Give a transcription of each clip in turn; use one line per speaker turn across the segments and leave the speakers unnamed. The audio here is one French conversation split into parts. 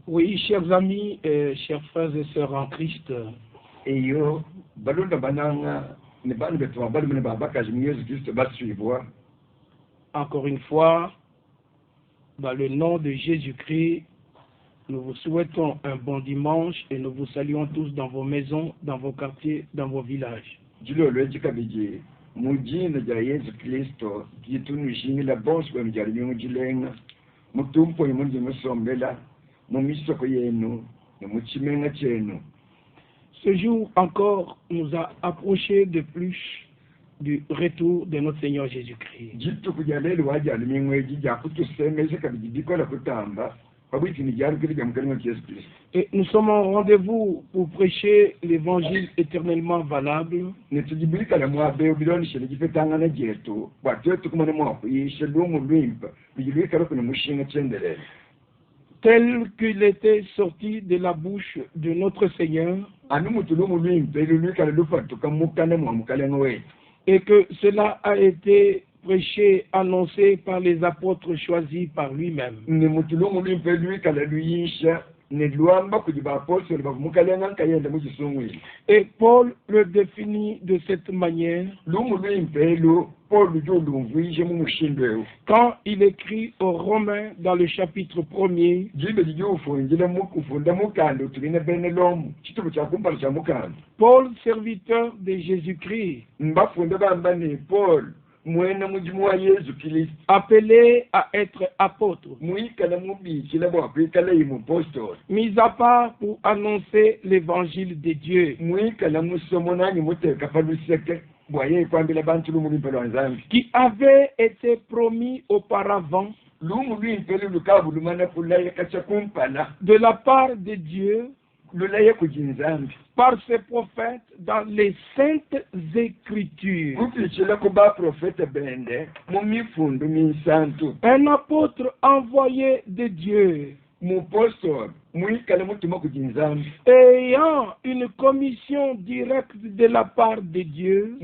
Oui, chers amis, chers frères et sœurs en Christ,
eyo balonda bananga ne bantu betwa bali mune babakazi mu Yesu Kristo basibwa.
encore une fois, dans le nom de Jésus-Christ, nous vous souhaitons un bon dimanche et nous vous saluons tous dans vos maisons, dans vos quartiers, dans vos villages.
Jilolo ekikabije mu jina lya Yesu Kristo gitunushimila bonse bamujali mungilenga mutumpo imunzi musombela mu misoko yenu ne mu kimenga cyenu.
Ce jour encore nous a approché de plus du retour de notre Seigneur Jésus-Christ.
Jitu kujalelo wajali mingweji jakutusemeze kabije bikola kutamba babiti ni jaru kile jamkani wa Yesu Kristo.
Et nous sommes en rendez-vous pour prêcher l'évangile éternellement valable.
Netujibulika la mwabe biloni shele gifetanga na jetu watu kumane mwako yishelumu lwimpa bijilika lokho mushinga chendelele
tel qu'il était sorti de la bouche de notre Seigneur, et que cela a été prêché, annoncé par les apôtres choisis par lui-même. Et Paul le définit de cette manière quand il écrit aux Romains dans le chapitre 1er. Paul, serviteur de Jésus-Christ, appelé à être apôtre, mis à part pour annoncer l'évangile de Dieu, qui avait été promis auparavant de la part de Dieu par ses prophètes dans les saintes écritures. Un apôtre envoyé de Dieu, ayant une commission directe de la part de Dieu,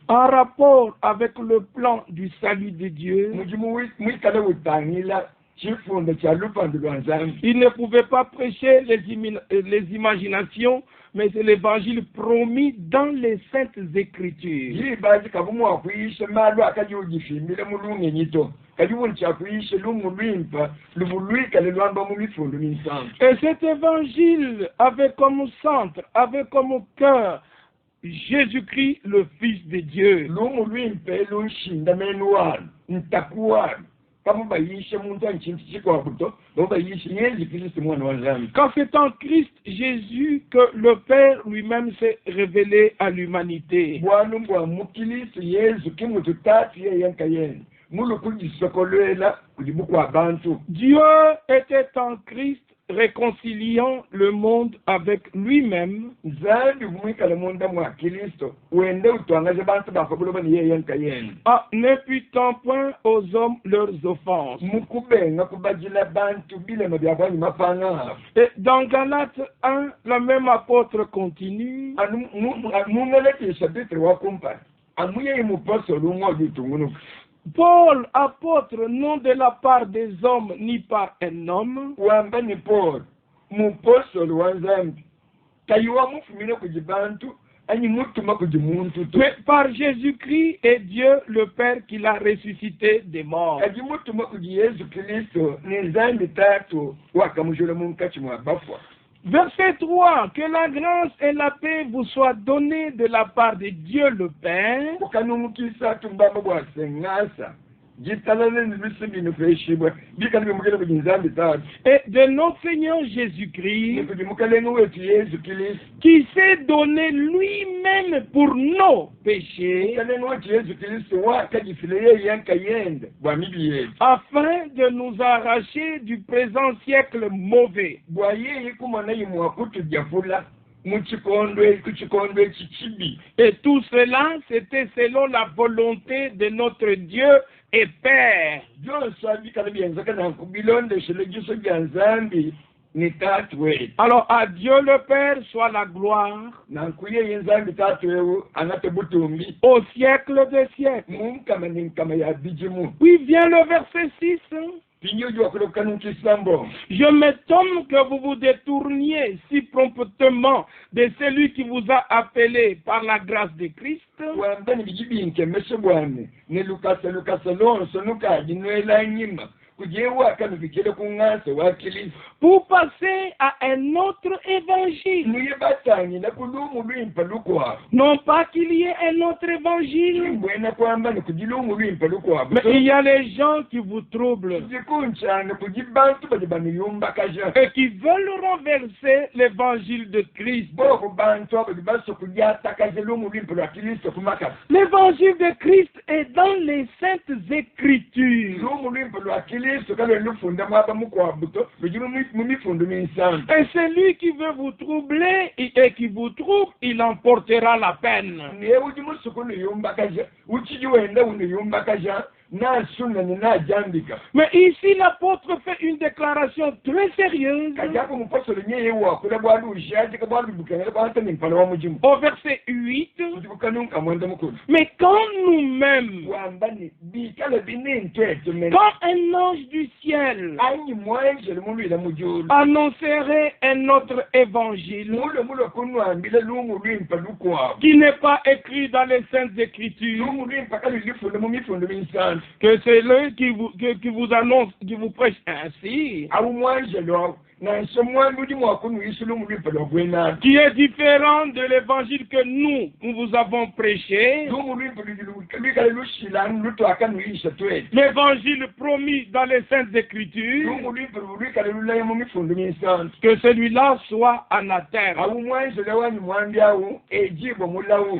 en rapport avec le plan du salut de Dieu. Il ne pouvait pas prêcher les imaginations, mais c'est l'évangile promis dans les saintes écritures. Et cet évangile avait comme centre, avait comme cœur Jésus-Christ, le Fils de Dieu. Car c'est en Christ Jésus que le Père lui-même s'est révélé à l'humanité. Dieu était en Christ réconciliant le monde avec lui-même, en n'imputant point aux hommes leurs offenses. Et dans Galates 1, le même apôtre continue. Paul, apôtre, non de la part des hommes, ni par un homme, mais par Jésus-Christ et Dieu le Père qui l'a ressuscité des morts. Verset 3, que la grâce et la paix vous soient données de la part de Dieu le Père et de notre Seigneur Jésus-Christ, qui s'est donné lui-même pour nos péchés, afin de nous arracher du présent siècle mauvais. Et tout cela, c'était selon la volonté de notre Dieu et Père.
ni tatu wetu.
Alors à Dieu le Père soit la gloire
Na nkuye yenzambi tatu wewe anate butumbi.
au siècle des siècles.
Munkama ni nkama ya bijimu.
Puis vient le verset 6.
Pinyoji wa kuloka nukisambo.
Je m'étonne que vous vous détourniez si promptement de celui qui vous a appelé par la grâce de Christ.
Wambani bijibinke meshe bwane. Ne lukasa lonso nukaji nwela nyima.
Pour passer à un autre évangile. Non pas qu'il y ait un autre évangile. Mais il y a les gens qui vous troublent et qui veulent renverser l'évangile de Christ. L'évangile de Christ est dans les saintes écritures. Et celui qui veut vous troubler et qui vous trouble, il emportera la peine. Mais ici, l'apôtre fait une déclaration très sérieuse. Au verset 8. Mais quand nous-mêmes, quand un ange du ciel annoncerait un autre évangile qui n'est pas écrit dans les saintes écritures, que c'est lui qui vous annonce, qui vous prêche ainsi, qui est différent de l'évangile que nous vous avons prêché, l'évangile promis dans les saintes écritures, que celui-là soit anathème.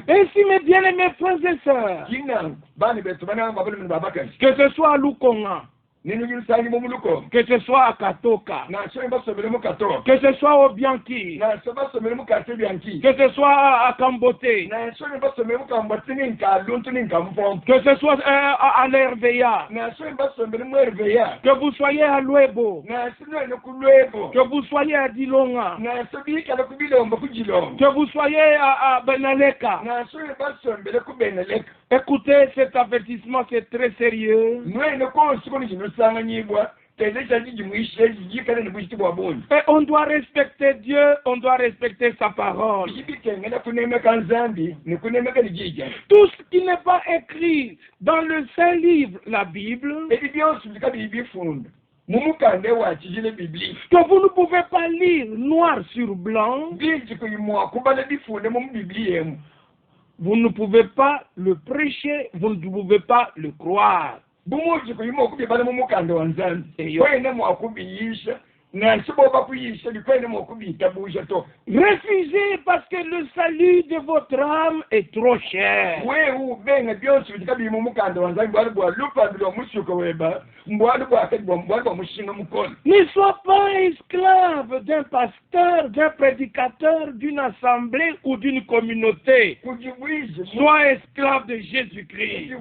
Ainsi, mes bien-aimés frères et sœurs, que ce soit à Lukonga, que ce soit à Katoka, que ce soit au Bianchi, que ce soit à Kamboté, que ce soit à l'RVA, que vous soyez à Luebo, que vous soyez à Dilonga, que vous soyez à Benaleka. Écoutez, cet avertissement, c'est très sérieux. Et on doit respecter Dieu, on doit respecter sa parole. Tout ce qui n'est pas écrit dans le Saint Livre, la Bible, que vous ne pouvez pas lire noir sur blanc, vous ne pouvez pas le prêcher, vous ne pouvez pas le croire. Refusez parce que le salut de votre âme est trop cher. Ne sois pas esclave d'un pasteur, d'un prédicateur, d'une assemblée ou d'une communauté. Sois esclave de Jésus-Christ.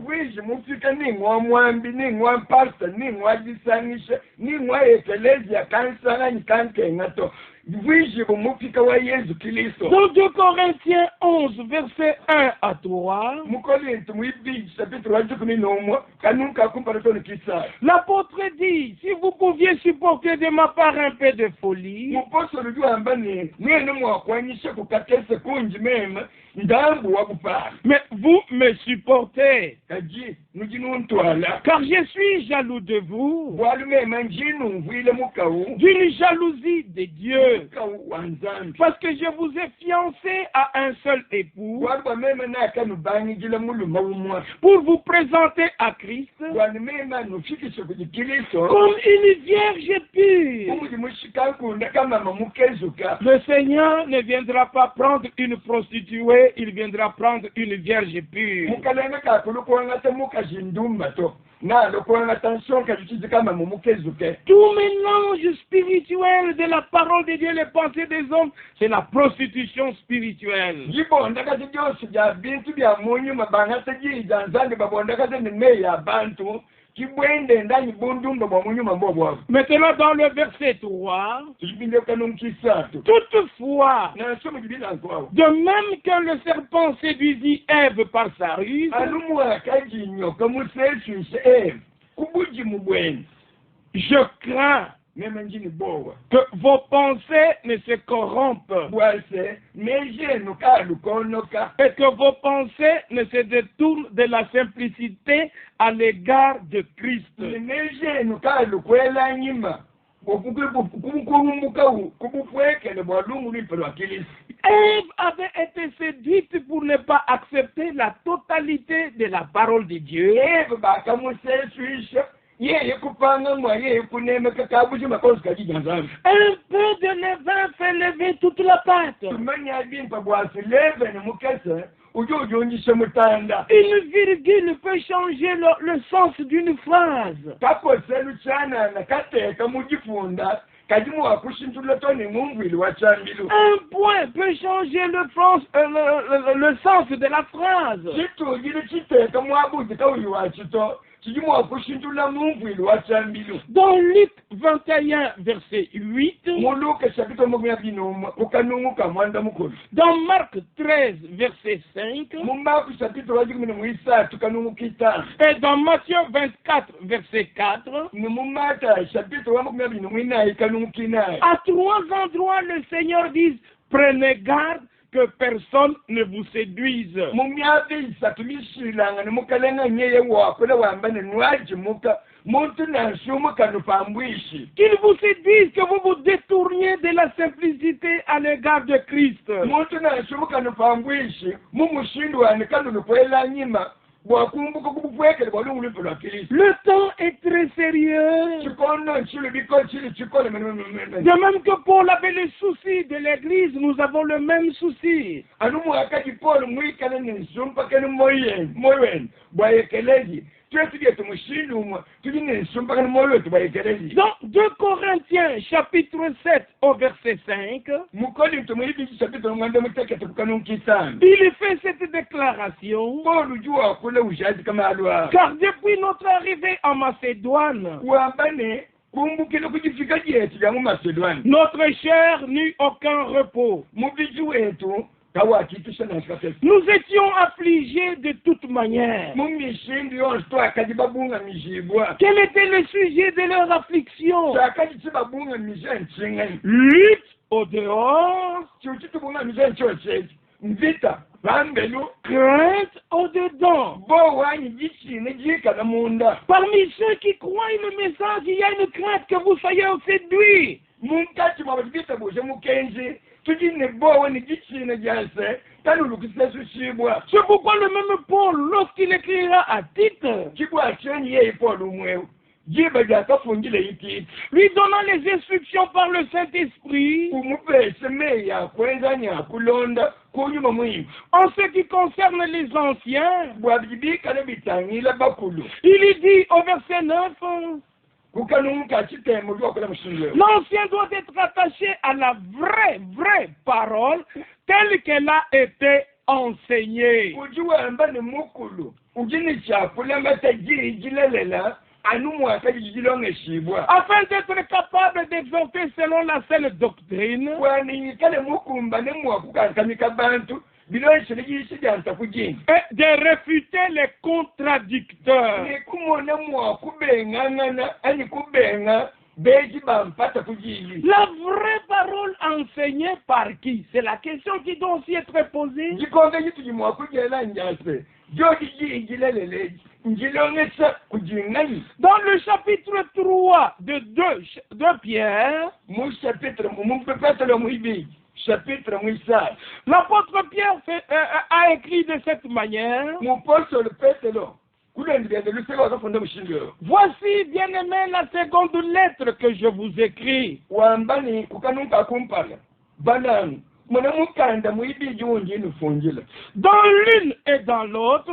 Dans 2 Corinthiens 11, verset 1 à 3, l'apôtre dit, si vous pouviez supporter de ma part un peu de folie, mais vous me supportez, car je suis jaloux de vous, d'une jalousie de Dieu, parce que je vous ai fiancé à un seul époux, pour vous présenter à Christ comme une vierge pure. Le Seigneur ne viendra pas prendre une prostituée, il viendra prendre une vierge pure. Tout mélange spirituel de la parole de Dieu, les pensées des hommes, c'est la prostitution spirituelle.
kibwende ndani bundumba bwa munyuma mbobwa.
Maintenant, dans le verset 3,
Tujibinde kanum kisatu.
toutefois,
Na somo jibina kwa.
de même que le serpent séduisit Ève par sa ruse,
Alumwa kajinyo kamusesu se kubuji mubweni.
je crains
Meme njini bowa.
que vos pensées ne se corrompent
Bwase meje nukalu konoka.
et que vos pensées ne se détournent de la simplicité à l'égard de Christ.
Meje nukalu kwela nyima. Kubukumbuka kubupwekele bwalungu lipelo akilisi.
Ève avait été séduite pour ne pas accepter la totalité de la parole de Dieu.
Eve bakamusesu isha. Yeye kupanga mwa yeye kuneme kakabuji makozi kajiganzamu.
Un peu de levain fait lever toute la pâte.
Tumanya bimpa bwasi leve ni mukese. Ujonjishe mutanda.
Une virgule peut changer le sens d'une phrase.
Kakose luchana na kateka mujifunda. Kajimu wakushintula toni mungwili wachambilu.
Un point peut changer le sens de la phrase.
Chitu gili chiteka mwabuji kauli wachito.
Dans Luc 21, verset 8, dans Marc 13, verset 5, et dans Matthieu 24, verset 4, à 3 endroits, le Seigneur dit, prenez garde que personne ne vous séduise. Qu'il vous séduise, que vous vous détourniez de la simplicité à l'égard de Christ. Le temps est très sérieux. De même que Paul avait le souci de l'église, nous avons le même souci. Dans 2 Corinthiens chapitre 7 au verset 5, il fait cette déclaration, car depuis notre arrivée en Macédoine, notre chair n'eut aucun repos. Nous étions affligés de toute manière. Quel était le sujet de leur affliction? Lutte au dehors, crainte au dedans. Parmi ceux qui croient le message, il y a une crainte que vous soyez séduits. C'est pourquoi le même Paul, lorsqu'il écrira à Tite, lui donnant les instructions par le Saint-Esprit, en ce qui concerne les anciens, il lui dit au verset 9, l'ancien doit être attaché à la vraie parole telle qu'elle a été enseignée. Afin d'être capable d'exhorter selon la saine doctrine, et de réfuter les contradicteurs. La vraie parole enseignée par qui? C'est la question qui doit aussi être posée. Dans le chapitre 3 de 2 Pierre, l'apôtre Pierre a écrit de cette manière, voici, bien-aimé, la seconde lettre que je vous écris. Dans l'une et dans l'autre,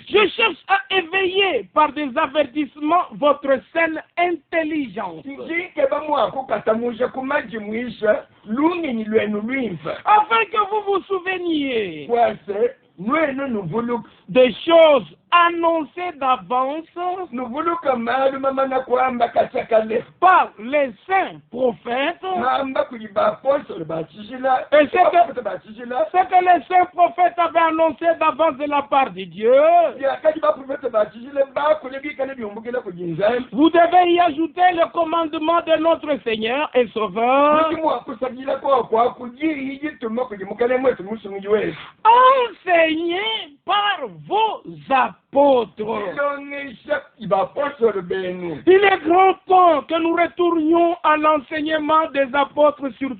je cherche à éveiller par des avertissements votre saine intelligence, afin que vous vous souveniez des choses annoncé d'avance
nuvuluka malu mamana kwamba kachakale
par les saints prophètes.
mamba kuli bapostoli bachishila
Et
bachishila
ce que les saints prophètes avaient annoncé d'avance de la part de Dieu,
yakati baprofete bachishile bakule bikale byombukile kujinzani
vous devez y ajouter le commandement de notre Seigneur et Sauveur.
mukimu kusagila kwa kujiri igituma kujimukale mwetu musungi wetu
Enseigné par vos apôtres.
ilongesha ibapostoli benu
Il est grand temps que nous retournions à l'enseignement des apôtres sur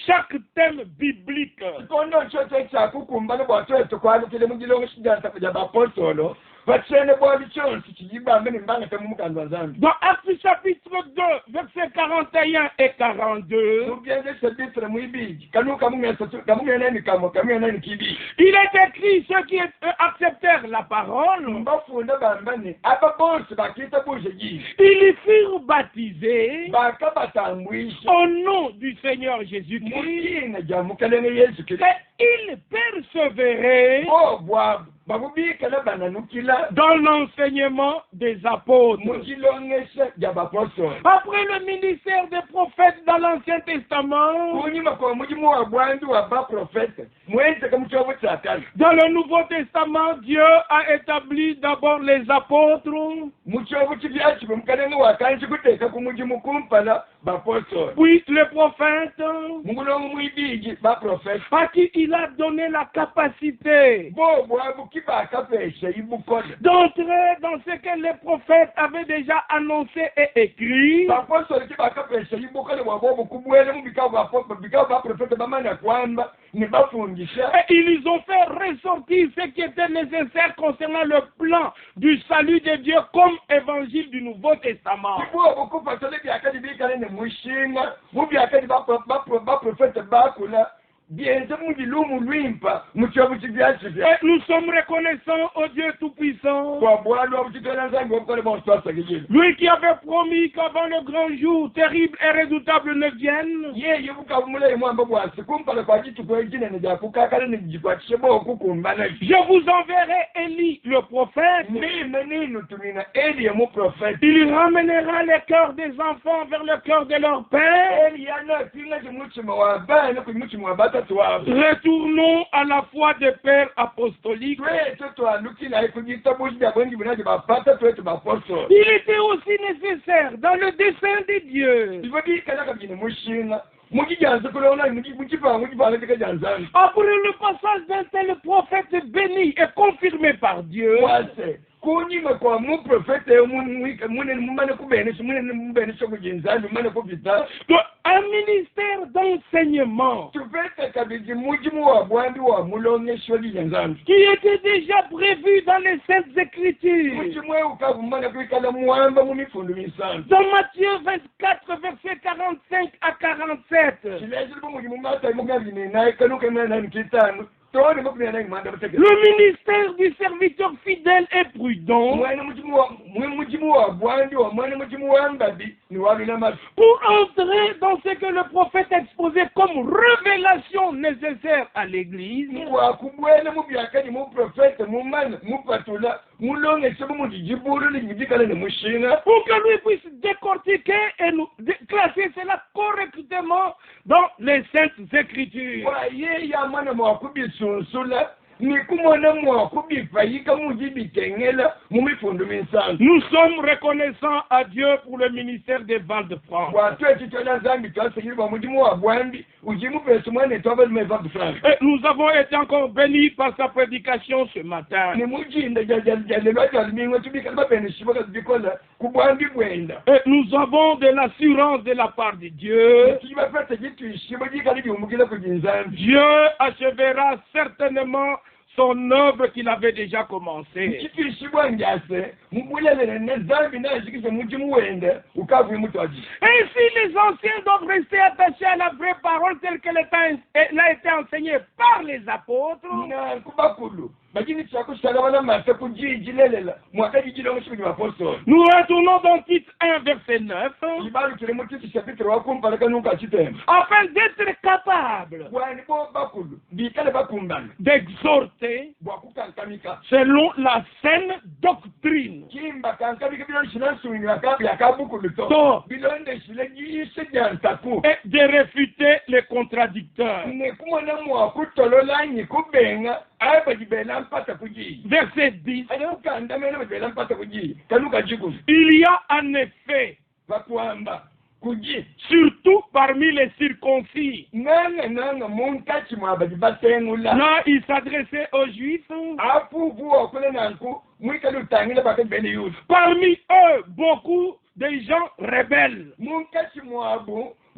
chaque thème biblique.
kondo chote chakukumbana bwatwetu kwalukile mugilongesha kuja bapostolo bachene bwali chonsi chijibambe nimbanga temumukandwa zambi
Dans Actes chapitre 2, versets 41 et 42,
mugenze chapitre mwibiji kanuka kamungeneni kamo kamungeneni kibi
il est écrit ceux qui acceptèrent la parole,
mbafunda bambane aba bonse bakita buje ji
ils furent baptisés
bakabatambwisha
au nom du Seigneur Jésus-Christ
muyina jamukalene Yesu Kristo
et ils persévéraient
bwa babubikala bananukila
dans l'enseignement des apôtres.
mukilongesha jabapostoli
Après le ministère des prophètes dans l'Ancien Testament,
kunyuma kwa mujimu wa bwandu wa baprofete mwenze kamuchobo chakali
dans le Nouveau Testament, Dieu a établi d'abord les apôtres,
muchobo chibyachibe mukalene wakanji kuteka kumujimu kumpala bapostoli
puis les prophètes,
mungulongo mwibiji baprofete
à qui il a donné la capacité
bo bwabuki bakapesha ibukola
d'entrer dans ce que les prophètes avaient déjà annoncé et écrit.
bapostoli kibakapesha ibukola bwabo bukubwele mubikao baprofete bamanya kwamba ni bafundisha
Et ils ont fait ressortir ce qui était nécessaire concernant le plan du salut de Dieu comme évangile du Nouveau Testament.
ibuo bukupatole byakali bikale ne mushinga mubyakali baprofete bakula bienze mubilumu lwimpa muchobo chibyachibya
Et nous sommes reconnaissants au Dieu Tout-Puissant,
kwa bwali wabutitela nzangi wabukole bonswasagijile
lui qui avait promis qu'avant le grand jour terrible et redoutable ne vienne,
yeye bukabumulayi mwamba bwasi kumpala kwa chituko echinene jakukakale nijikwachishe bokukumbana
je vous enverrai Élie le prophète.
nime ninu tumina Eliya muprofeti
Il ramènera les cœurs des enfants vers le cœur de leur père.
Eliya anapinga chimuchima wa bana kumuchima wa batatu wabo
Retournons à la foi des pères apostoliques.
twetu twalukila kujita bushi bya bwengi bunaje bapata twetu bapostoli
Il était aussi nécessaire dans le dessein de Dieu.
ivo bikalaka byine mushinga mukijanza kulona mukipanga chikajanzani
Après le passage d'un tel prophète béni et confirmé par Dieu,
wase kunyima kwa muprofete mumane kubenisha munene mubenisha kujinzani mumane kupita
un ministère d'enseignement
tuvete kabiji mujimu wa bwandi wa mulongesho lijanzani
qui était déjà prévu dans les Saintes Écritures.
mujimu ukavumana kuikala muwamba mumifundu misanu
Dans Matthieu 24, versets 45 à 47,
chilezili mujimu mata mugavine naye kanuka nani kitano toni mukuna naye manda bateke
le ministère du serviteur fidèle et prudent
mwana mujimu wa bwandi wa mwana mujimu wa mbabi ni waluna matu
pour entrer dans ce que le prophète exposait comme révélation nécessaire à l'Église,
wakubwele mubyakani muprofete mumana mupatula mulongeshe mumujijibulu limujikala ne mushinga
pour que lui puisse décortiquer et nous classer cela correctement dans les Saintes Écritures.
wa ye ya mwana mwakubisusula nikumona mwakubifayika mujibikengela mumifundu misanu
Nous sommes reconnaissants à Dieu pour le ministère des Val de France.
watwetitola nzambi twasekiliba mujimu wa bwambi ujimu pesu mwana twabalime va de France
Et nous avons été encore bénis par sa prédication ce matin.
ni mujinda jalelwa jalimingwe tubikala bapenishibaka bikola kubwambi bwenda
Et nous avons de l'assurance de la part de Dieu.
tibafete jitwishibo jikali biumukile kujinzambi
Dieu achèvera certainement son œuvre qu'il avait déjà commencée.
chitwishibwa njase mubulelele nezambi nazikise mujimu wenda ukavuye mutwaji
Ainsi, les anciens doivent rester attachés à la vraie parole telle qu'elle a été enseignée par les apôtres.
na kubakulu
Nous retournons dans Tite 1, verset 9. Afin d'être capable d'exhorter selon la saine doctrine. Et de réfuter les contradicteurs. Verset 10. Il y a en effet, surtout parmi les circoncis. Là, il s'adressait aux Juifs. Parmi eux, beaucoup de gens rebelles.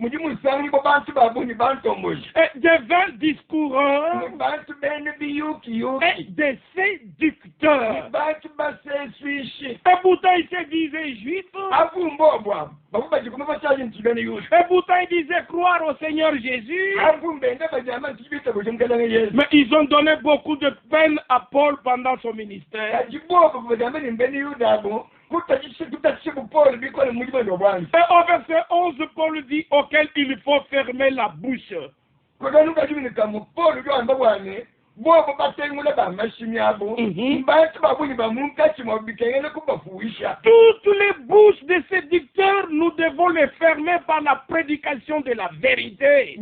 Et des vains discoureurs et des séducteurs. Et pourtant ils se disaient juifs. Et pourtant ils disaient croire au Seigneur Jésus. Mais ils ont donné beaucoup de peine à Paul pendant son ministère. Et au verset 11, Paul dit auquel il faut fermer la bouche. Toutes les bouches des séducteurs, nous devons les fermer par la prédication de la vérité.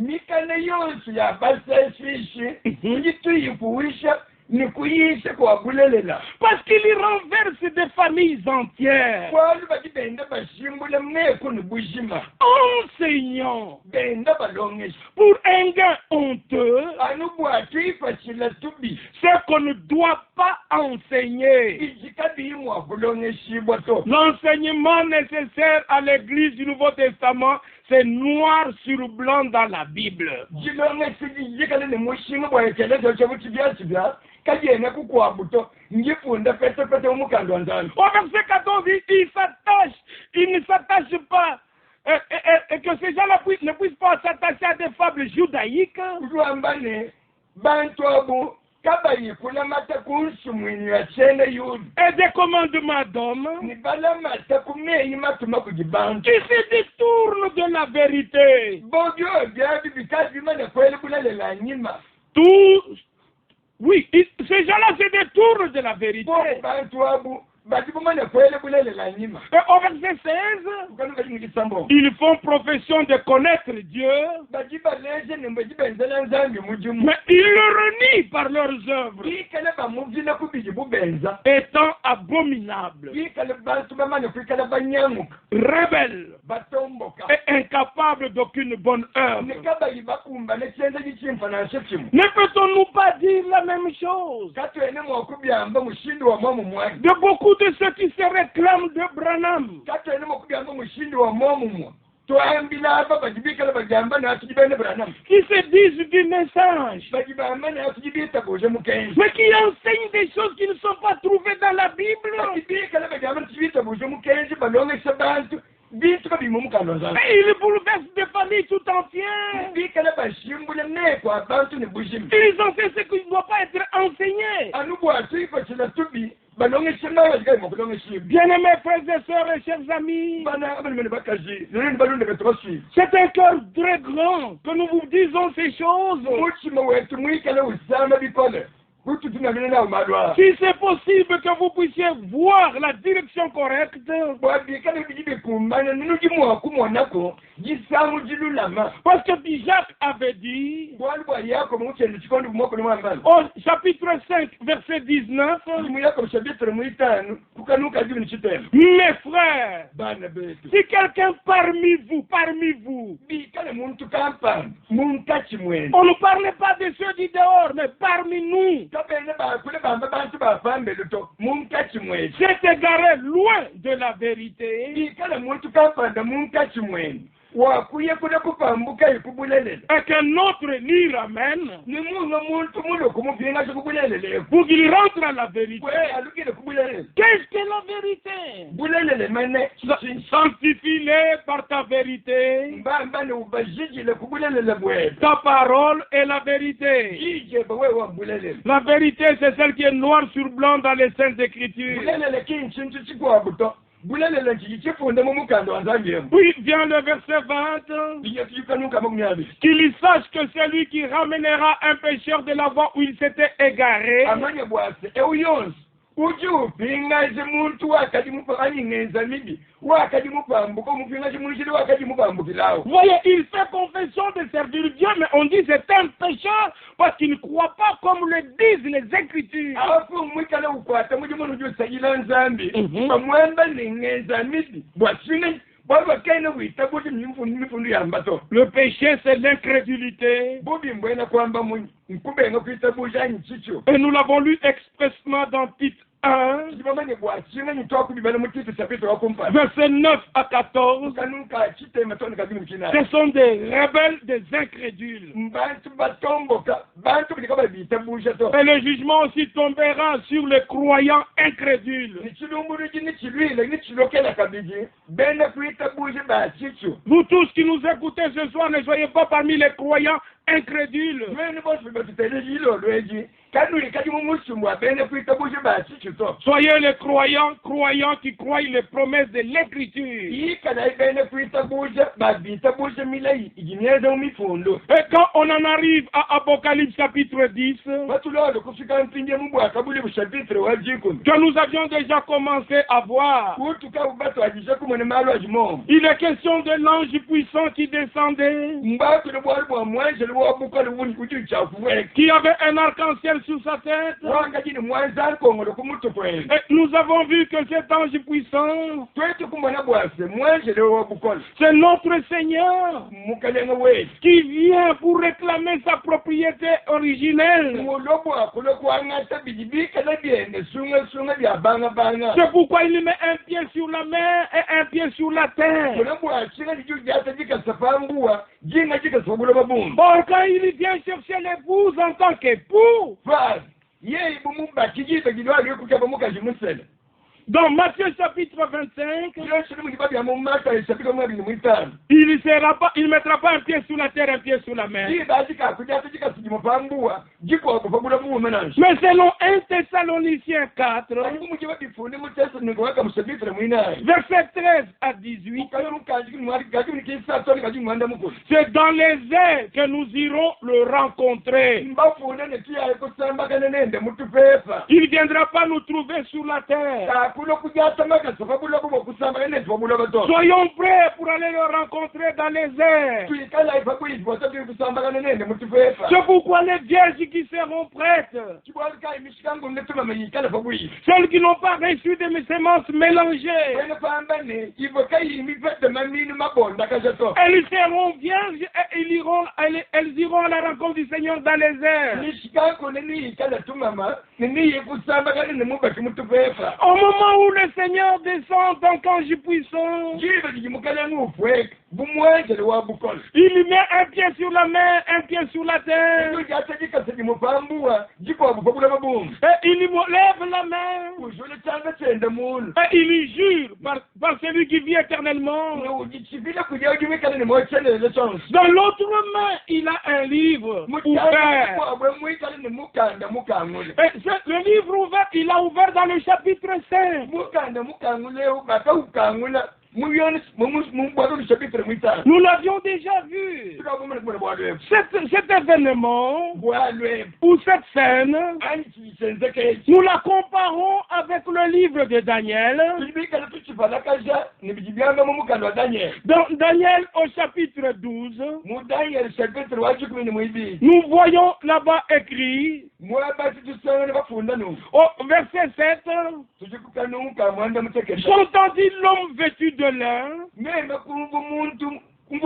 Parce qu'il renverse des familles entières. Enseignant pour un gain honteux ce qu'on ne doit pas enseigner. L'enseignement nécessaire à l'église du Nouveau Testament, c'est noir sur blanc dans la Bible. Au verset 14, il ne s'attache pas, et que ces gens-là ne puissent pas s'attacher à des fables judaïques. Et des commandements d'hommes qui se détournent de la vérité. Oui, ces gens-là se détournent de la vérité. Et au verset 16, ils font profession de connaître Dieu, mais ils le renient par leurs œuvres, étant abominables, rebelles et incapables d'aucune bonne œuvre. Ne peut-on-nous pas dire la même chose de beaucoup de ceux qui se réclament de Branham? Qui se disent du message, mais qui enseignent des choses qui ne sont pas trouvées dans la Bible. Et ils bouleversent des familles tout entières. Ils enseignent ce qui ne doit pas être enseigné. Bien-aimés frères et sœurs et chers amis, c'est un cœur très grand que nous vous disons ces choses. Si c'est possible que vous puissiez voir la direction correcte, parce que Jacques avait dit au chapitre 5 verset 19, mes frères, si quelqu'un parmi vous, on ne parle pas de ceux du dehors, mais parmi nous, s'est égaré loin de la vérité,
wakuye kuda kupambuka ikubulelele
et qu'un autre l'y ramène
nimunga muntu mulo kumupinga chikubulelele
pour qu'il rentre à la vérité.
alukile kubulelele
Qu'est-ce que la vérité?
bulelele mane
Sanctifie-les par ta vérité.
mbamba ne ubajijile kubulelele bwele
Ta parole est la vérité.
jije bawe wa bulelele
La vérité, c'est celle qui est noire sur blanc dans les Saintes Écritures.
bulelele kinchintu chikwa buto bulelele chichifunde mu mukando wa Zambia
Puis vient le verset 20.
biye tukanuka mumyabi
Qu'il sache que celui qui ramènera un pécheur de la voie où il s'était égaré,
amanye bwase euyonse ujupinga muntu wakati mupakani ngenza mibi wakati mupambuka mupinga chimunishile wakati mupambukilao.
voyez, il fait confession de servir Dieu, mais on dit c'est un pécheur parce qu'il ne croit pas comme le disent les Écritures.
afu mwikale ukwata muji munu jusayila nzambi pamwemba ningenza mibi bwasine bwabakaina witabuti mifundu yambato.
Le péché, c'est l'incrédulité.
bubi mbwena kwamba nkubenga kwitabuja nchicho
Et nous l'avons lu expressement dans Tite 1,
chibamanye bwasine nitwakubibana mutiti chapito wakumpa
versets 9 à 14.
kanuka chitema toni kabili mukina
Ce sont des rebelles, des incrédules.
mbantu batomboka bantu bilika babitabuja to
Et le jugement aussi tombera sur les croyants incrédules.
nichilumbuluji nichilwile nichilokela kabiji bene kwitabuja bachicho.
Vous tous qui nous écoutez ce soir, ne soyez pas parmi les croyants incrédules.
Lweni bosi batutele lilo lweji kanuli kati mumusumbwa bene kwitabuja bachicho to
Soyez les croyants qui croient les promesses de l'Écriture.
ikana ibene kwitabuja babitabuja milai ijinyeza umifundo
Et quand on en arrive à Apocalypse chapitre 10,
batulolo kufika mpinde mubwaka buli bushapitre wa jikumi
que nous avions déjà commencé à voir,
kutuka ubatu ajisha kumone malo ajimomo
il est question de l'ange puissant qui descendait,
mbatu le bwali bwa mwanje le bwabuka le buni kuju chafuweke
qui avait un arc-en-ciel sur sa tête.
wanga jini mwanza alkongolo kumutu kwene
Et nous avons vu que cet ange puissant,
twetu kumona bwase mwanje le wabukola
c'est notre Seigneur
mukalenga wetu
qui vient pour réclamer sa propriété originelle.
mulobo akulo kwangata bijibika na byene sunga bya banga
C'est pourquoi il met un pied sur la mer et un pied sur la terre.
mulobo achinga liju jata jikasapambua jinga jikasabula babumba
Or, quand il vient chercher l'épouse en tant qu'époux,
faz yeye bumumba kijibe gilwali kukaba mukaji musele
dans Matthieu chapitre 25,
kilosiri mukibabi ya mumata isapika mwabili mwitano
il ne mettra pas un pied sur la terre, un pied sur la mer.
jiba jikakujata jikasigimopambua jikwakufabula mumenanje
Mais selon 1 Thessaloniciens 4,
mukibabifunde mutesa ningoweka musabitre mwinaye
verset 13 à 18, c'est dans les airs que nous irons le rencontrer. Il ne viendra pas nous trouver sur la terre. Soyons prêts pour aller le rencontrer dans les airs. C'est pourquoi les vierges qui seront prêtes, celles qui n'ont pas reçu des semences mélangées, elles seront vierges et elles iront à la rencontre du Seigneur dans les airs. Au moment où le Seigneur descend en tant qu'ange puissant, il met un pied sur la mer, un pied sur la terre, et il lève la main, et il jure par celui qui vit éternellement. Dans l'autre main, il a un livre ouvert. Et le livre ouvert, il a ouvert dans le chapitre 5. Nous l'avions déjà vu. Cet événement, ou cette scène, nous la comparons avec le livre de Daniel. Dans Daniel au chapitre 12, nous voyons là-bas écrit, au verset 7, j'entendis l'homme vêtu de lin qui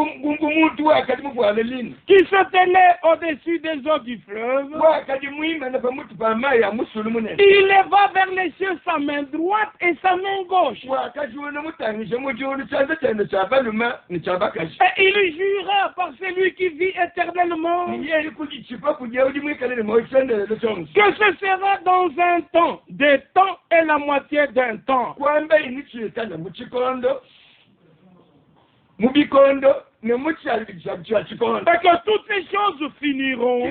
se tenait au-dessus des eaux du fleuve. Il leva vers les cieux sa main droite et sa main gauche. Et il jura par celui qui vit éternellement que ce sera dans un temps, des temps et la moitié d'un temps. Et que toutes ces choses finiront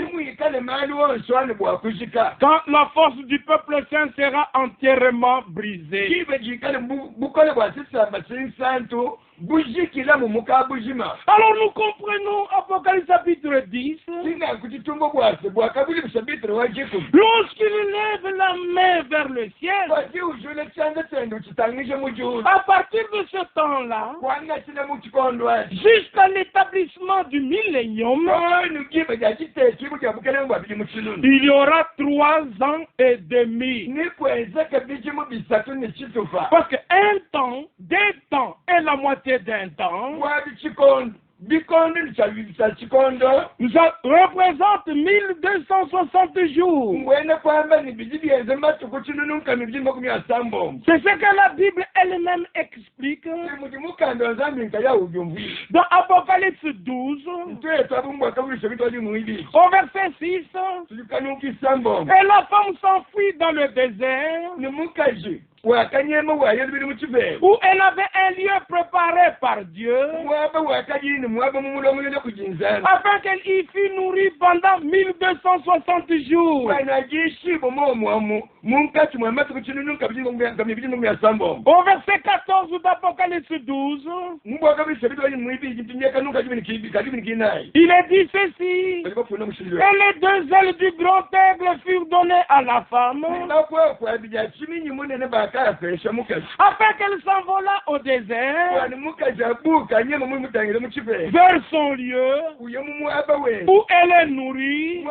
quand la force du peuple saint sera entièrement brisée. Alors nous comprenons Apocalypse chapitre 10. Lorsqu'il lève la main vers le ciel, à partir de ce temps-là, jusqu'à l'établissement du millénium, il y aura 3 ans et demi. Parce qu'un temps, 2 temps et la moitié d'un temps, ça représente 1260 jours. C'est ce que la Bible elle-même explique. Dans Apocalypse 12, au verset 6, et la femme s'enfuit dans le désert, où elle avait un lieu préparé par Dieu, afin qu'elle y fût nourrie pendant 1260 jours. Au verset 14 d'Apocalypse 12, il est dit ceci: et les 2 ailes du grand aigle furent données à la femme, afin qu'elle s'envolât au désert vers son lieu où elle est nourrie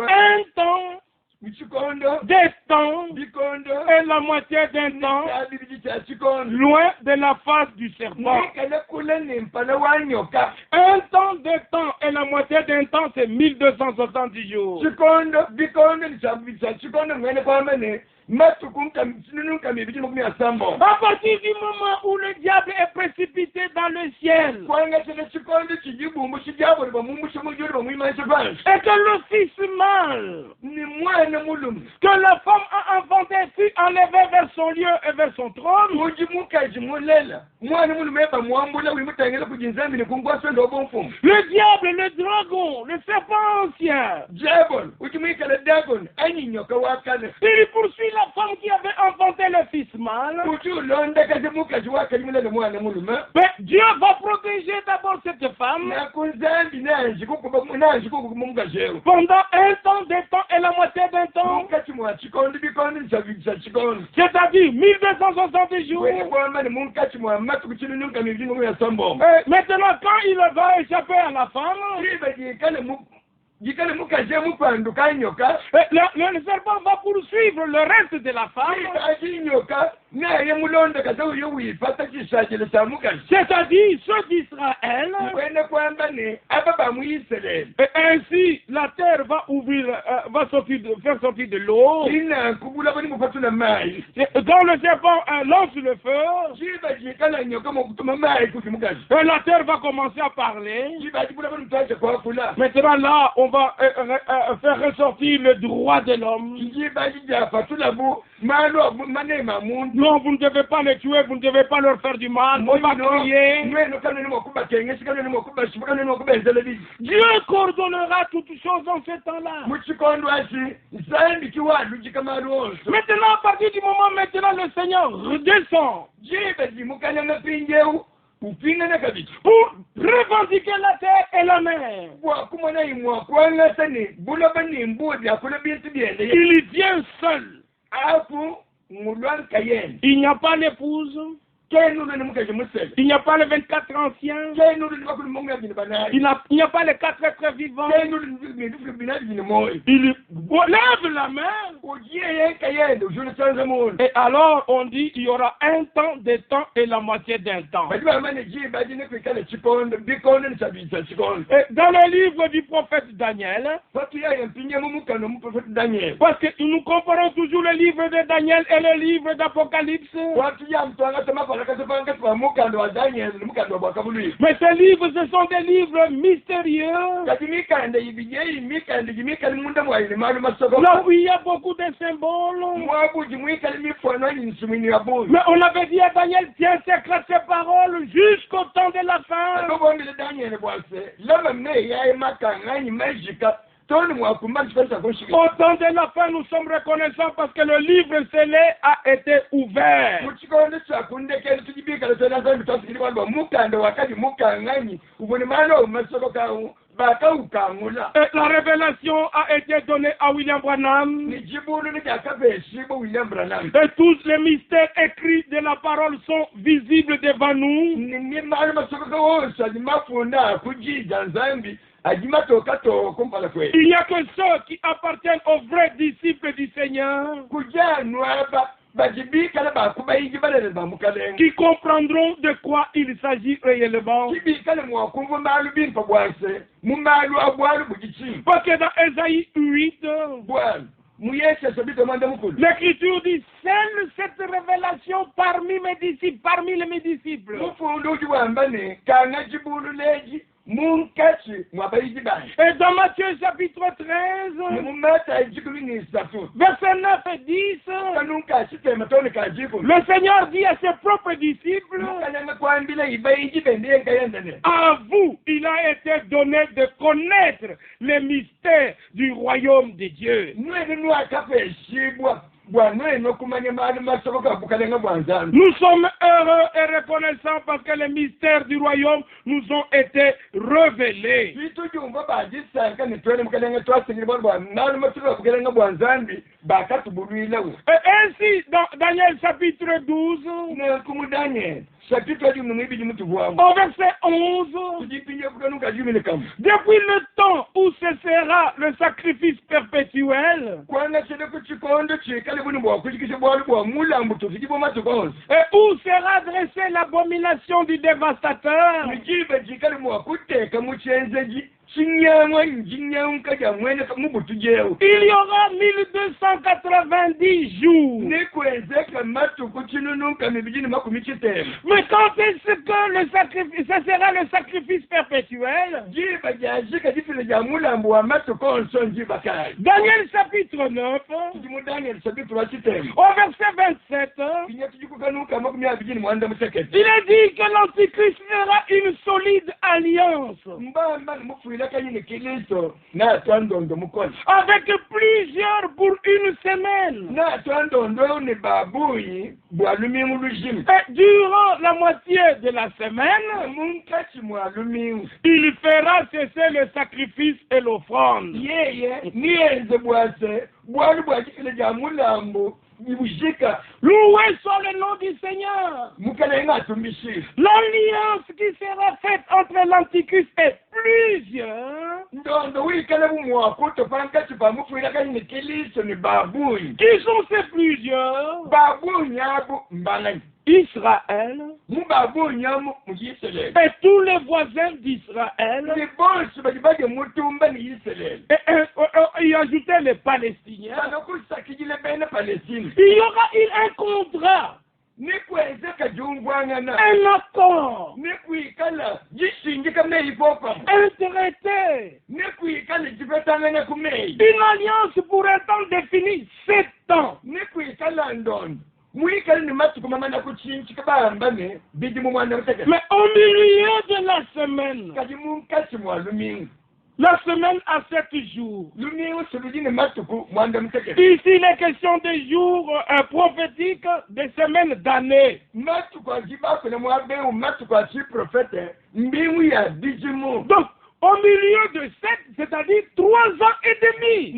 un temps, 2 temps et la moitié d'un temps, loin de la face du serpent. Un temps, 2 temps et la moitié d'un temps, c'est 1270 jours. À partir du moment où le diable est précipité dans le ciel, et que le fils mâle que la femme a enfanté fut enlevé vers son lieu et vers son trône, le diable, le dragon, le serpent ancien, il poursuit la femme qui avait enfanté le fils mâle. Mais Dieu va protéger d'abord cette femme pendant un temps, 2 temps et la moitié d'un temps, c'est-à-dire 1260 jours. Maintenant, quand il va échapper à la femme, le serpent va poursuivre le reste de la femme, c'est-à-dire ceux d'Israël, et ainsi la terre va faire sortir de l'eau. Quand le serpent lance le feu, la terre va commencer à parler. Maintenant là, on va faire ressortir le droit de l'homme. Non, vous ne devez pas les tuer, vous ne devez pas leur faire du mal. On va crier. Dieu coordonnera toutes choses dans ce temps-là. Maintenant, à partir du moment maintenant, le Seigneur redescend pour revendiquer la terre et la mer. Il vient seul. Il n'y a pas l'épouse. Il n'y a pas les 24 anciens. Il n'y a pas les 4 êtres vivants. Il lève la main. Et alors on dit il y aura un temps, des temps et la moitié d'un temps. Et dans le livre du prophète Daniel, parce que nous comparons toujours le livre de Daniel et le livre d'Apocalypse. Mais ces livres, ce sont des livres mystérieux. Là où il y a beaucoup de symboles. Mais on avait dit à Daniel, tiens secret ces paroles jusqu'au temps de la fin. Au temps de la fin, nous sommes reconnaissants parce que le livre scellé a été ouvert. Et la révélation a été donnée à William Branham. Et tous les mystères écrits de la parole sont visibles devant nous. Il n'y a que ceux qui appartiennent aux vrais disciples du Seigneur qui comprendront de quoi il s'agit réellement. Parce que dans Ésaïe 8, l'Écriture dit, seule cette révélation parmi les disciples. Et dans Matthieu chapitre 13, verset 9 et 10, le Seigneur dit à ses propres disciples, à vous, il a été donné de connaître les mystères du royaume de Dieu. Nous sommes heureux et reconnaissants parce que les mystères du royaume nous ont été révélés. Et ainsi, dans Daniel chapitre 12, au verset 11, depuis le temps où cessera le sacrifice perpétuel, et où sera dressée l'abomination du dévastateur, il y aura 1290 jours. Mais quand est-ce que le sacrifice, ça sera le sacrifice perpétuel? Daniel chapitre 9, au verset 27, il est dit que l'Antichrist fera une solide alliance avec plusieurs pour une semaine. Et durant la moitié de la semaine, il fera cesser le sacrifice et l'offrande. Loué soit le nom du Seigneur. L'alliance qui sera faite entre l'Antichrist et plusieurs. Qui sont ces plusieurs? Israël et tous les voisins d'Israël et ajouter les Palestiniens. Il y aura un contrat, un accord, un traité, une alliance pour un temps défini, 7 ans. Mais au milieu de la semaine a 7 jours. Ici, les questions de jours prophétiques, des semaines, d'années. Donc, au milieu de 7, c'est-à-dire 3 ans et demi.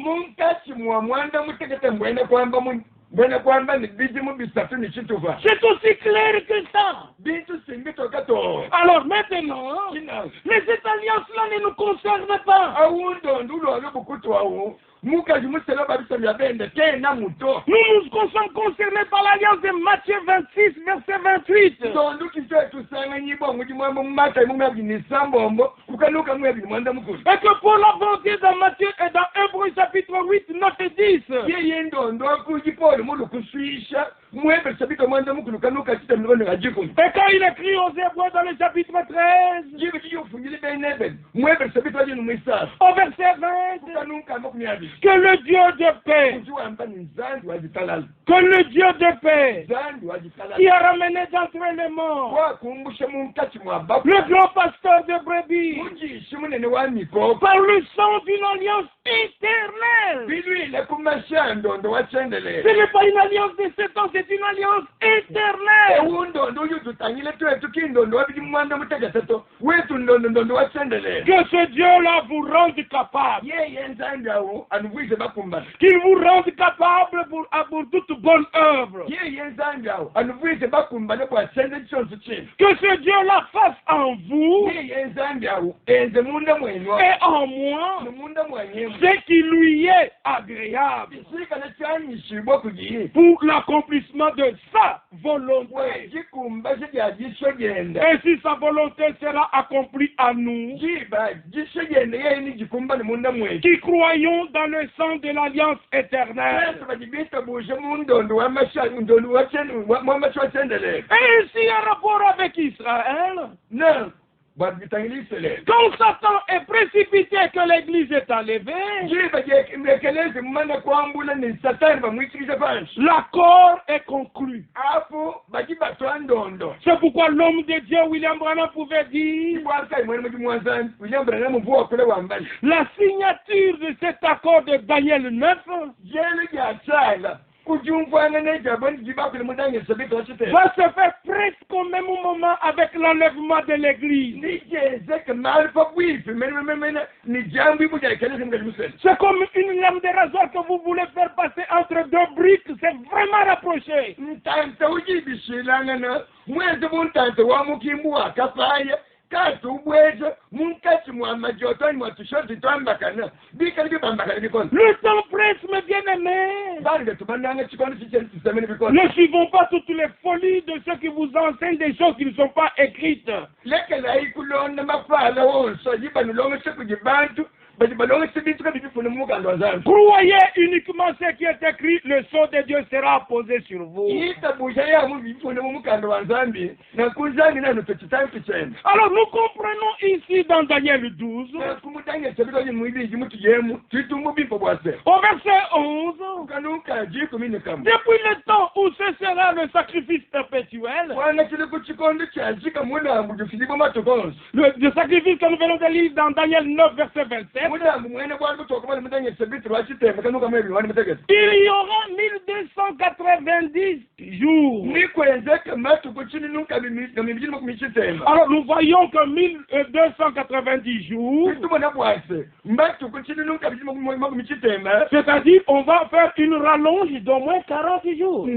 bwana kwamba ni bidimu bisatu ni chituva.
C'est aussi clair que ça.
Bintu simbito kato.
Alors maintenant, les alliances-là ne nous concernent pas.
Awundo ndulo alobukutu awu. Muka jumusela babisa myabende tena muto.
Nous sommes concernés par l'alliance de Matthieu 26, verset 28.
Ndondo kisetu sanga nyibo mujimwambo mmata mumyabi ni sambombo kukanuka mumyabi mwanda mukulu.
Et que pour la volonté dans Matthieu et dans Hébreux chapitre 8, note 10.
Yeye ndondo kujipole mulu kuswisha mwebe sabito mwanda mukulu kanuka kita mlono ngajiko.
Et quand il écrit aux Hébreux dans le chapitre 13,
yibe kiyo fungile benebe mwebe sabito ajinu mwisa.
au verset 20,
Kanuka mokumyabi.
que le Dieu de paix, que le Dieu de paix, qui a ramené d'entre les morts le grand pasteur de brebis, par le sang d'une alliance éternelle. Ce n'est pas une alliance de 7 ans, c'est une alliance éternelle. Que ce Dieu-là vous rende capable. Qu'il vous rende capable pour toute bonne œuvre. Que ce Dieu-là fasse en vous et en moi ce qui lui est agréable pour l'accomplissement de sa volonté. Et si sa volonté sera accomplie à nous, qui croyons dans le sang de l'alliance éternelle. Et ici, un rapport avec Israël.
Non.
Quand Satan est précipité que l'église est enlevée, l'accord est conclu. C'est pourquoi l'homme de Dieu, William Branham, pouvait dire la signature de cet accord de Daniel 9 va se faire presque au même moment avec l'enlèvement de l'église. C'est comme une lame de rasoir que vous voulez faire passer entre deux briques, c'est vraiment rapproché. Le temps presse, mes bien-aimés. Ne suivons pas toutes les folies de ceux qui vous enseignent des choses qui ne sont pas écrites. Croyez uniquement ce qui est écrit, le sceau de Dieu sera posé sur vous. Alors nous comprenons ici dans Daniel 12, au verset 11, depuis le temps où ce sera le sacrifice perpétuel, le sacrifice que nous venons de lire dans Daniel 9, verset 27, il y aura 1290 jours. Alors nous voyons que 1290 jours, c'est-à-dire on va faire une rallonge d'au moins 40 jours. Et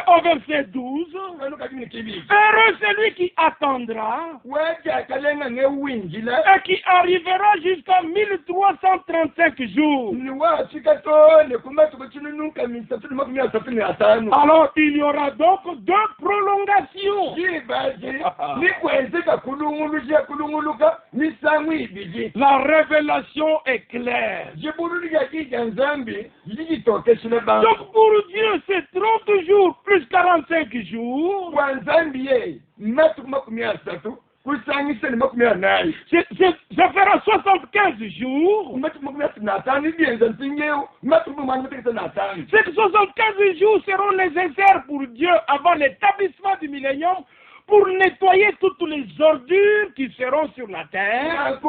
au verset 12, heureux celui qui attendra et qui arrivera jusqu'à 1335 jours. Alors il y aura donc deux prolongations. La révélation est claire. Donc pour Dieu c'est 30 jours plus 45 jours. Ça fera 75 jours. Ces 75 jours seront nécessaires pour Dieu avant l'établissement du millénium pour nettoyer toutes les ordures qui seront sur la terre.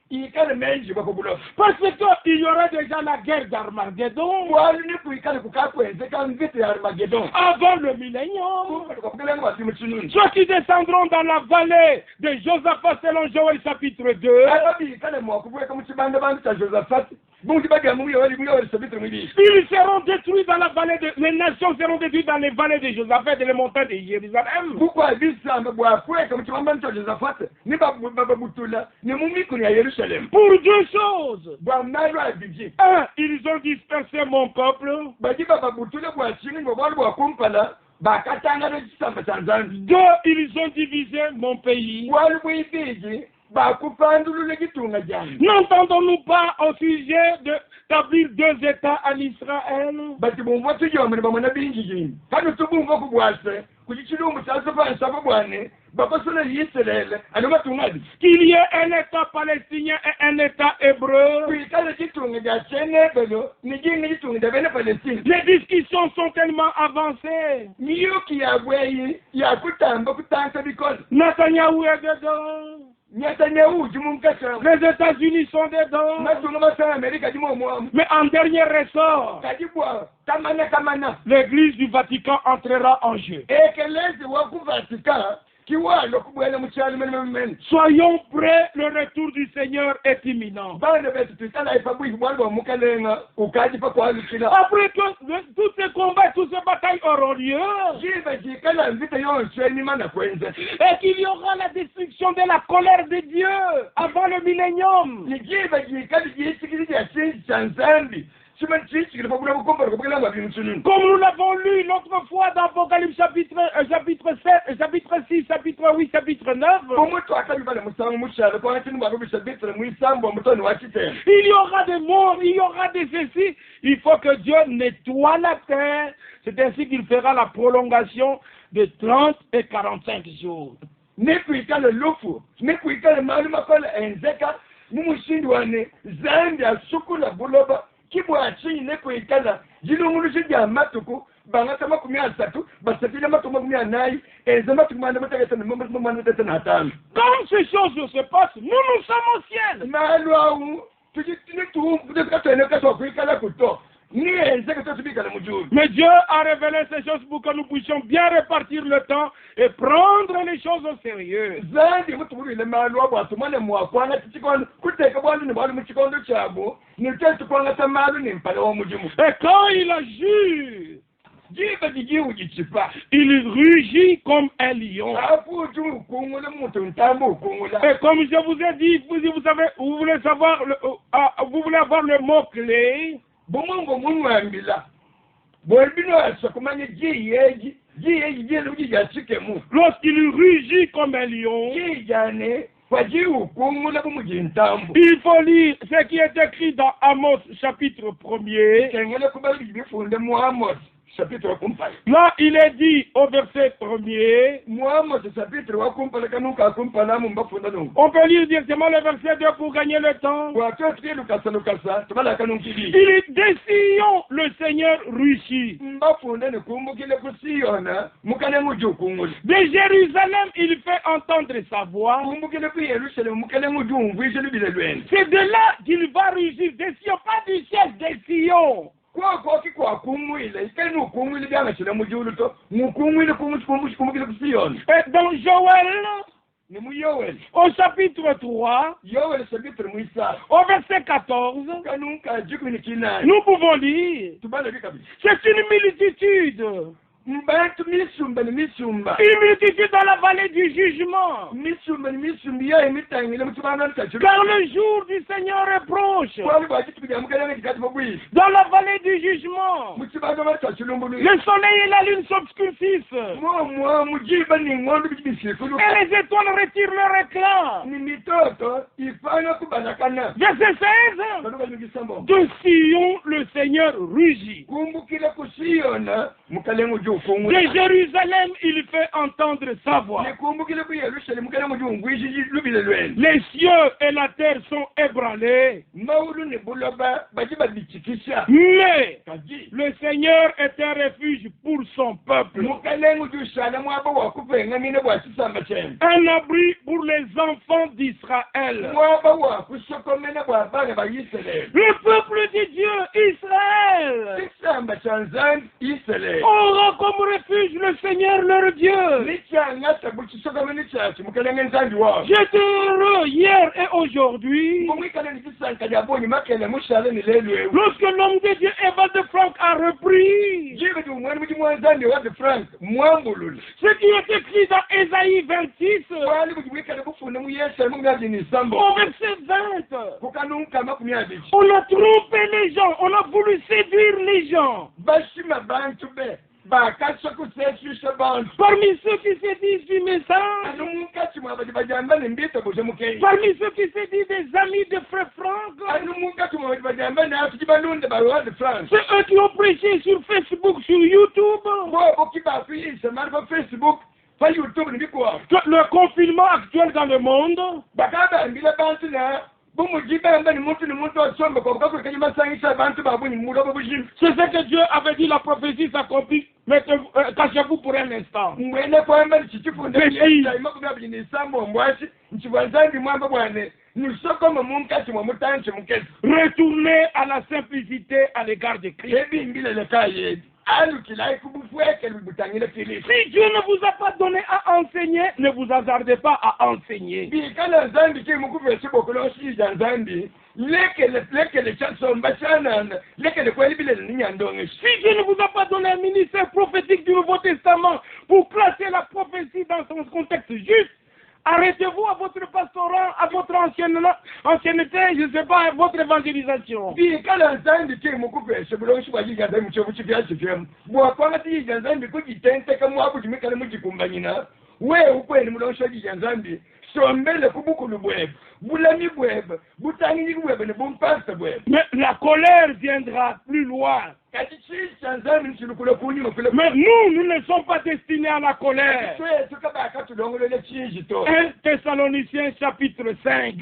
ikale menji bakobulo
Parce qu'il y aura déjà la guerre d'Armageddon
wali ni kuikale kukakwenze kamvite ya Armageddon
avant le millénium.
kukabulela ngwati mutsununi
Ceux qui descendront dans la vallée de Josaphat selon Joël chapitre 2,
ababi ikale mwakubweka mukibanda bantu cha Josaphat bungi baga muyoweli chapitre mwili
ils seront détruits dans la vallée de... Les nations seront détruites dans les vallées de Josaphat et les montagnes de Jérusalem.
bukwa bisamba bwakweka mukibanda cha Josaphat ni babutula ni mumikuni ya Yerusalem
Pour deux choses.
bwamalo abiji
Un, ils ont dispersé mon peuple.
baji babutula bwachini ngobalo bwakumpala bakatanga n'ekisamba kya nzanzi
Deux, ils ont divisé mon pays.
wali bwibiji bakupandulula ekitunga gyange
N'entendons-nous pas au sujet d'établir deux États en Israël?
bati bumva tujomere bamwe bingi gini kano tubumva kubwase kukikilumbu kyasofansabo bwane bakosole Yisrael ano matungadi
Qu'il y ait un État palestinien et un État hébreu.
kwikale ekitunga gya kyenebelo nijinga ekitunga gya bene Palestine
Les discussions sont tellement avancées.
miyuki yabweyi yakutamba kutansa bikola
Netanyahu est dedans.
Netanyahu jimumkasa
Les États-Unis sont dedans.
matunga masana Amerika jimomwamu
Mais en dernier ressort,
kadibwa kamana
l'Église du Vatican entrera en jeu.
ekelezi wakuvatika kiwalo kubwela mukyalo mene
Soyons prêts, le retour du Seigneur est imminent.
bana betu twikala ifabwiki bwali bwamukalenga ukajipa kwalukila
Après que tous ces combats, toutes ces batailles auront lieu,
jiva jikala nzita yonse enimana kwenze
et qu'il y aura la destruction de la colère de Dieu avant le millénium.
nijiva jikali jisikili lya sinzi kya nzambi chimani chichikile pabula bukombolo kubwelanga bintu sununi
Comme nous l'avons lu l'autre fois dans Apocalypse chapitre 7, chapitre 6, chapitre 8, chapitre 9,
omuntu akabibala musango mukyalo kwakini bwakubisa bitire mwisambo omutoni wa kitenda
il y aura des morts, il y aura des ceci. Il faut que Dieu nettoie la terre. C'est ainsi qu'il fera la prolongation de 30 et 45 jours.
nekuikale lufu nekuikale mali makola enzeka mumushindi wane zambi asukula buloba kibwachinyi nekuikala jilungulushi lya matuku bangata 30 basatile 40 eze 45
Quand ces choses se passent, nous sommes au ciel.
malu awu tujitinituukatwenekatwa kuikala kuto ni enzeke totubikala mujulu
Mais Dieu a révélé ces choses pour que nous puissions bien répartir le temps et prendre les choses au sérieux.
zandi mutubulile malu abu atumane mwakwanga tichikondo kuteka bwandu ni bwali muchikondo chabo nitetukwangata malu ni mpale wa mujimu
Et quand il a jure,
jiba jijiwu jichipa
il rugit comme un lion.
afuju ukungule muntu ntambu ukungula
Et comme je vous ai dit, vous savez, vous voulez savoir, vous voulez avoir le mot-clé.
bumungu munwambila bwebino asokumanya jiyeji jiyelu jijachikemu
Lorsqu'il rugit comme un lion,
jijane kwa jiukungula bumuji ntambu
il faut lire ce qui est écrit dans Amos chapitre 1er.
kengele kubali bifunde mu Amos chapitre kumpala
Là, il est dit au verset 1er.
mu Amos chapitre wa kumpala kanuka kumpala mu mbafunda no
On peut lire directement le verset 2 pour gagner le temps.
kwa totri lukasa tubala kanunkili
Il est de Sion, le Seigneur rugit.
mbafunda ne kumbukile kusiyona mukale mujukungula
De Jérusalem, il fait entendre sa voix.
kumbukile ku Yerusalemu mukale mujumvise libile lwene
C'est de là qu'il va rugir. De Sion, pas du ciel, de Sion.
kwakoki kwakumwile ikeni ukumwile byangachile mujulu to mukumwile kumukile kusiyona
Et dans Joël,
ni mu Yoweli
au chapitre 3,
Yoweli chapitre mwisa
au verset 14,
kanunka jikuni kinani
nous pouvons lire,
tubale bikabi
c'est une multitude.
mbantu misumba ni misumba
Une multitude dans la vallée du jugement.
misumba ni misumbi yayo mitangile mutubana tachulu
Car le jour du Seigneur est proche.
kwali bwachitubija mukalenge kikati bobwisi
Dans la vallée du jugement,
mutibanga batachulumbulu
le soleil et la lune s'obscurcissent.
mwa mujiba ni ngondo bibisikulu
Et les étoiles retirent leur éclat.
ni mitoto ifana kubanakana
Verset 16.
kanuka nyugisambo
De Sion, le Seigneur rugit.
kumbukile kusiyona mukalengu
De Jérusalem, il fait entendre sa voix. Les cieux et la terre sont ébranlés. Mais le Seigneur est un refuge pour son peuple. Un abri pour les enfants d'Israël. Le peuple de Dieu, Israël, aura comme refuge le Seigneur leur Dieu. J'étais heureux hier et aujourd'hui lorsque l'homme de Dieu, Evald de Frank, a repris ce qui est écrit dans Ésaïe 26 au verset 20. On a trompé les gens, on a voulu séduire les gens. Parmi ceux qui se disent du message, parmi ceux qui se disent des amis de Frère Franck, c'est eux qui ont prêché sur Facebook, sur YouTube. Le confinement actuel dans le monde, c'est ce que Dieu avait dit, la prophétie s'accomplit. Mais cachez-vous pour un instant. Retournez à la simplicité à l'égard de Christ. Si Dieu ne vous a pas donné à enseigner, ne vous hasardez pas à enseigner. Si Dieu ne vous a pas donné un ministère prophétique du Nouveau Testament pour placer la prophétie dans son contexte juste, arrêtez-vous à votre pastorat, à votre ancienneté, je ne sais pas, à votre évangélisation. Mais la colère viendra plus loin. Mais nous ne sommes pas destinés à la colère. 1 Thessaloniciens chapitre 5,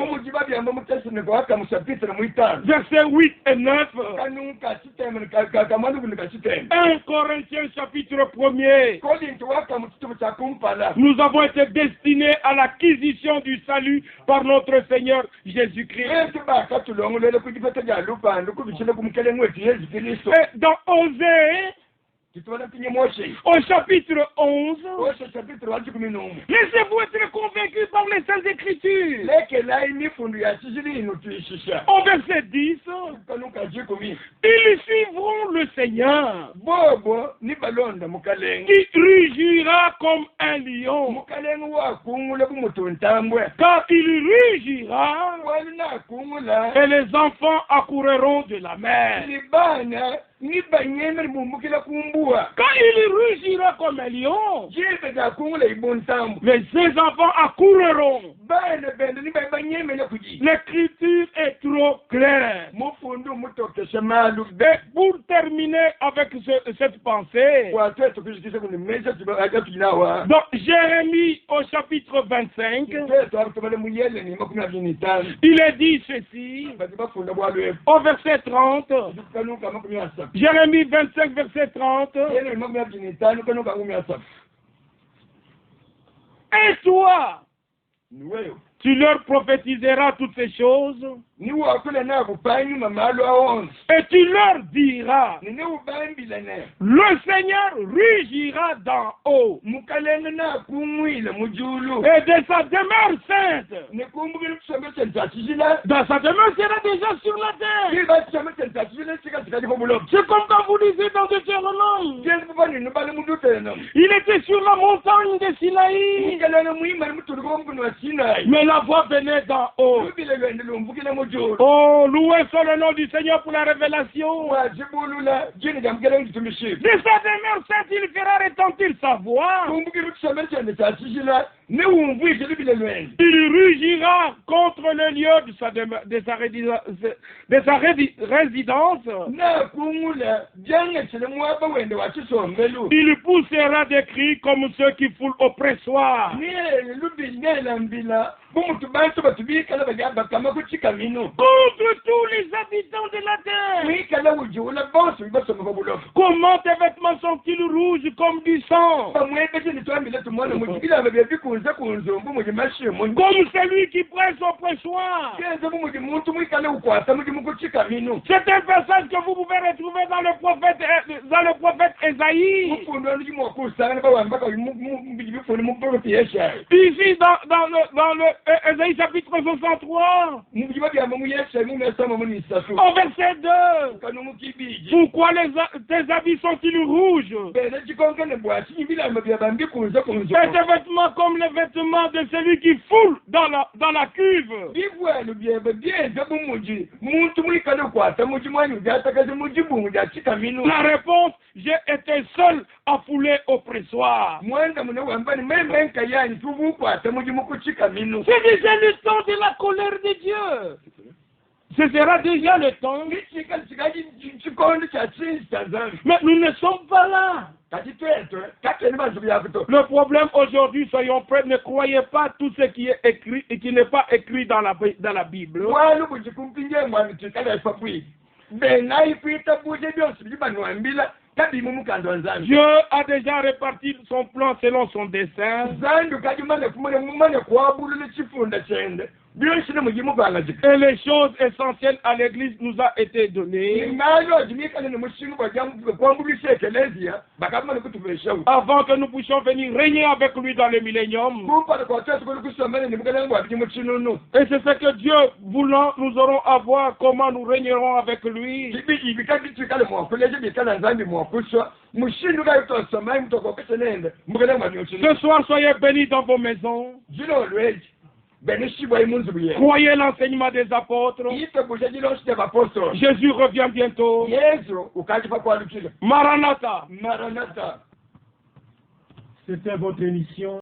versets 8 et 9. 1 Corinthiens chapitre 1er. Nous avons été destinés à l'acquisition du salut par notre Seigneur Jésus-Christ. Et dans Osée, au chapitre 11, laissez-vous être convaincus par les Saintes Écritures. Au verset 10, ils suivront le Seigneur qui rugira comme un lion, car il rugira et les enfants accourront de la mer. Quand il rugira comme un lion, les ces enfants accourront. L'écriture est trop claire. Et pour terminer avec cette pensée, dans Jérémie au chapitre 25, il est dit ceci, au verset 30, Jérémie 25, verset 30. Et toi, tu leur prophétiseras toutes ces choses. Et tu leur diras, le Seigneur rugira d'en haut, et de sa demeure sainte, dans sa demeure sera déjà sur la terre. C'est comme quand vous lisez dans Deutéronome, il était sur la montagne de Sinaï, mais la voix venait d'en haut. Oh, loué soit le nom du Seigneur pour la révélation. De sa demeure sainte, il fera retentir sa voix.
ne wumvise libile lwenze
Il rugira contre le lieu de sa résidence.
na kungula byangetsele mwaba wende wachisombelu
Il poussera des cris comme ceux qui foulent au pressoir.
niye lubinela mbila bumutu bantu batubikala bagamba kuchika mino
Contre tous les habitants de la terre.
mwikala ujula bonso bibasoma babulofu
Comment tes vêtements sont-ils rouges comme du sang?
bamwebete nitwambile tumwana mujibila byebikunze kunzumbu mujimashimo
Comme celui qui presse au pressoir.
kenze bumuji muntu mwikala ukwata mujimu kuchika mino
C'est un passage que vous pouvez retrouver dans le prophète Ésaïe.
mufundo ndimwakusanga bawamba bifuni muprofeti yeshayi
Ici, dans le Ésaïe chapitre 63,
mujiba byamba muyeshayi mumesoma munisatu
au verset 2.
kanu mukibiji
Pourquoi tes habits sont-ils rouges?
bene chikonkene bwachi ibilamba byabambi kunze kunze
Et tes vêtements comme les vêtements de celui qui foule dans la cuve.
bivwalo byebe byenze bumuji muntu mwikala ukwata muji mwanyu byatakaze mujibungu byachika mino
La réponse, j'ai été seul à fouler au pressoir.
mwanda mune wambani membenka yanyu tubukwata muji mukuchika mino
C'est déjà le temps de la colère de Dieu. Ce sera déjà le temps.
ngichika chikaji chikondo cha chinzi tanzania
Mais nous ne sommes pas là.
kati twetwe kateni bantu byakuto
Le problème aujourd'hui, soyons prêts, ne croyez pas tout ce qui est écrit et qui n'est pas écrit dans la Bible.
mwana buji kumpinje mwami tikala ifapwi bena ifita buje byose bibanwambila kabimu mukando wanzanzu
Dieu a déjà réparti son plan selon son dessein.
zandu kaji mane kuwabulule chifunda chende byonshine mujimu bangajika
Et les choses essentielles à l'église nous a été données
ngalo jimikane ne mushingu bajambu kwambulise ekelezia bakamane kutubeshawu
avant que nous puissions venir régner avec lui dans le millénium.
kumpala kwa tatu kuli kusomene ni mukale ngwa bijimu chinunu
Et c'est ce que Dieu voulant, nous aurons à voir comment nous régnerons avec lui.
bibiji bikati tikale mwakuleje bikala nzambi mwakuswa mushindu kaito somai mtoko pesenende mukale ngwa byochinu
Ce soir, soyez bénis dans vos maisons.
jino lweji benishibwa imunzu buye
Croyez l'enseignement des apôtres.
yite buje jilonshite bapostoli
Jésus revient bientôt.
yesu ukajipa kwalukile
Maranatha.
maranatha.
C'était votre émission.